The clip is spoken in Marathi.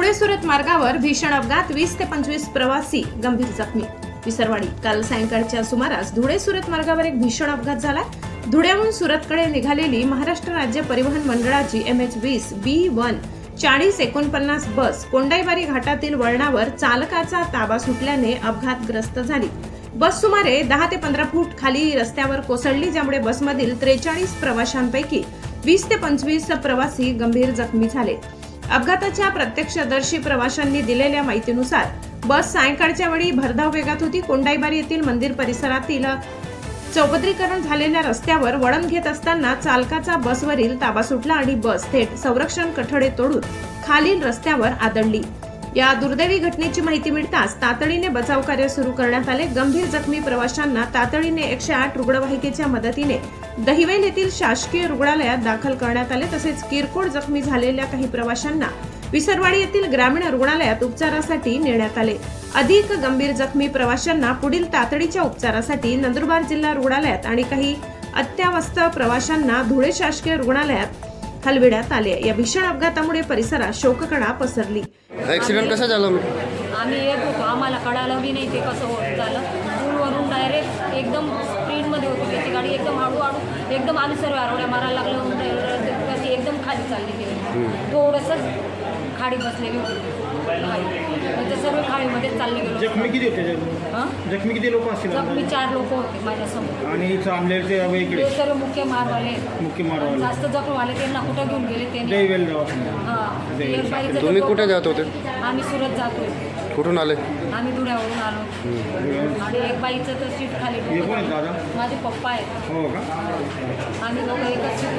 धुळे सुरत मार्गावर भीषण अपघात, 20 ते 25 प्रवासी गंभीर जखमी। विसरवाडी काल सायंकाळच्या सुमारास धुळे सुरत मार्गावर एक भीषण अपघात झाला। धुळ्याहून सुरतकडे निघालेली महाराष्ट्र राज्य परिवहन मंडळाची MH20 B1 4049 बस कोंडाईबारी घाटातील वळणावर चालकाचा ताबा सुटल्याने अपघातग्रस्त झाली। बस सुमारे 10 ते 15 फूट खाली रस्त्यावर कोसळली, ज्यामुळे बसमधील 43 प्रवाशांपैकी 20 ते 25 प्रवासी गंभीर जखमी झाले। अपघाताच्या प्रत्यक्षदर्शी प्रवाशांनी दिलेल्या माहितीनुसार बस सायंकाळच्या वेळी भरधाव वेगात होती। कोंडाईबारी येथील मंदिर परिसरातील चौपदरीकरण झालेल्या रस्त्यावर वळण घेत असताना चालकाचा बसवरील ताबा सुटला आणि बस थेट संरक्षण कठडे तोडून खालील रस्त्यावर आदळली। या दुर्दैवी घटनेची माहिती मिळताच तातडीने बचाव कार्य सुरू करण्यात आले। गंभीर जखमी प्रवाशांना तातडीने 108 रुग्णवाहिकेच्या मदतीने दहिवेल येथील शासकीय रुग्णालयात दाखल करण्यात आले। तसेच किरकोळ जखमी झालेल्या काही प्रवाशांना विसरवाडी येथील ग्रामीण रुग्णालयात उपचारासाठी नेण्यात आले। अधिक गंभीर जखमी प्रवाशांना पुढील तातडीच्या उपचारासाठी नंदुरबार जिल्हा रुग्णालयात आणि काही अत्यावस्थ प्रवाशांना धुळे शासकीय रुग्णालयात हलविण्यात आले। या भीषण अपघातामुळे परिसरात शोककळा पसरली। ऍक्सिडेंट कसा झाला? आम्ही येत होतो, आम्हाला कळालं बी नाही ते कसं होत झालं। पूलवरून डायरेक्ट एकदम स्पीडमध्ये होती त्याची गाडी, एकदम हळूहळू एकदम आम्ही सर्व आरोड्या मारायला लागलो, कशी एकदम खाली चालली गेली, थोडंसंच खाडी बसलेली होती, म्हणजे सर्व खाडीमध्ये चालले गेलो। जखमी किती होते? जखमी किती लोक असतील? जखमी 4 लोक होते माझ्यासमोर आणि चांगले वेगळे सर्व मुख्य मारवाले जास्त जखमी वाले, त्यांना कुठं घेऊन गेले त्यांनी दहिवेल। तुम्ही कुठे जात होते? आम्ही सुरत जातोय। कुठून आले? आम्ही धुळ्यावरून आलो आणि एक बाईचं तर सीट खाली। दादा माझे पप्पा आहेत। हो का? आम्ही दोघं एकच सीट